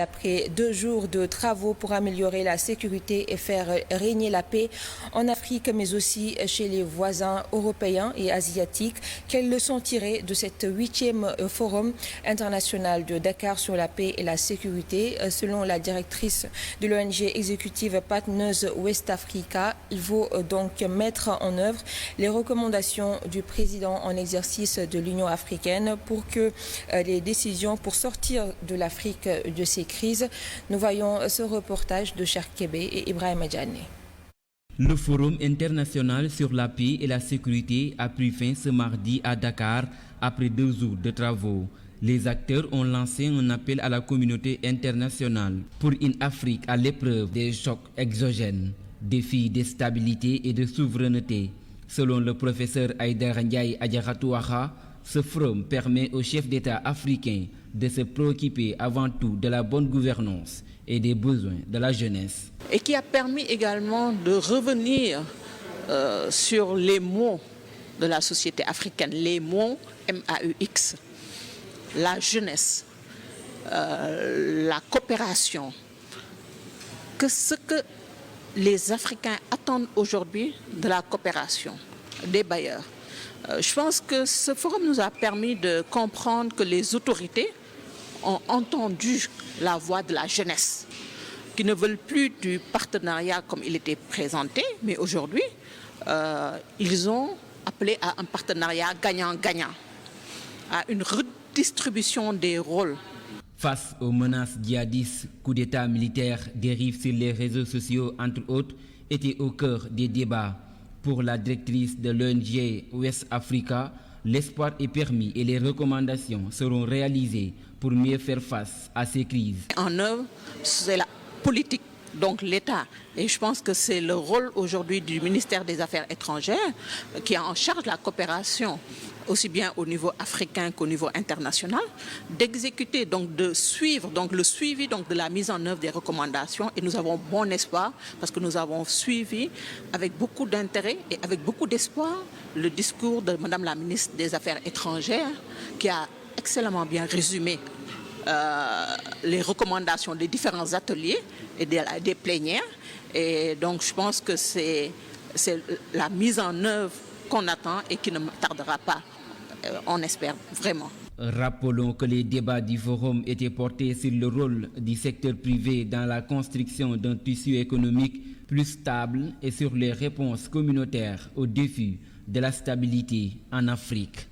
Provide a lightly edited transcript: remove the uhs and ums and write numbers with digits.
Après 2 jours de travaux pour améliorer la sécurité et faire régner la paix en Afrique, mais aussi chez les voisins européens et asiatiques, quelles leçons tirer de cet 8e forum international de Dakar sur la paix et la sécurité? Selon la directrice de l'ONG exécutive Partners West Africa, il faut donc mettre en œuvre les recommandations du président en exercice de l'Union africaine pour que les décisions pour sortir de l'Afrique de ces crises. Nous voyons ce reportage de Cheikh Kébé et Ibrahima Diané. Le Forum international sur la paix et la sécurité a pris fin ce mardi à Dakar après 2 jours de travaux. Les acteurs ont lancé un appel à la communauté internationale pour une Afrique à l'épreuve des chocs exogènes, défis de stabilité et de souveraineté. Selon le professeur Aïdara Ndiaye Adjaratou-Waha, ce forum permet aux chefs d'État africains de se préoccuper avant tout de la bonne gouvernance et des besoins de la jeunesse. Et qui a permis également de revenir sur les mots de la société africaine, les mots MAUX, la jeunesse, la coopération, que ce que les Africains attendent aujourd'hui de la coopération des bailleurs. Je pense que ce forum nous a permis de comprendre que les autorités ont entendu la voix de la jeunesse, qui ne veulent plus du partenariat comme il était présenté, mais aujourd'hui, ils ont appelé à un partenariat gagnant-gagnant, à une redistribution des rôles. Face aux menaces djihadistes, coups d'État militaires, dérives sur les réseaux sociaux, entre autres, étaient au cœur des débats. Pour la directrice de l'ONG West Africa, l'espoir est permis et les recommandations seront réalisées pour mieux faire face à ces crises. En œuvre, c'est la politique, donc l'État. Et je pense que c'est le rôle aujourd'hui du ministère des Affaires étrangères qui a en charge la coopération, aussi bien au niveau africain qu'au niveau international, d'exécuter, donc de suivre, donc le suivi donc de la mise en œuvre des recommandations. Et nous avons bon espoir parce que nous avons suivi avec beaucoup d'intérêt et avec beaucoup d'espoir le discours de Madame la ministre des Affaires étrangères qui a excellemment bien résumé les recommandations des différents ateliers et des plénières. Et donc je pense que c'est la mise en œuvre qu'on attend et qui ne tardera pas, on espère vraiment. Rappelons que les débats du forum étaient portés sur le rôle du secteur privé dans la construction d'un tissu économique plus stable et sur les réponses communautaires aux défis de la stabilité en Afrique.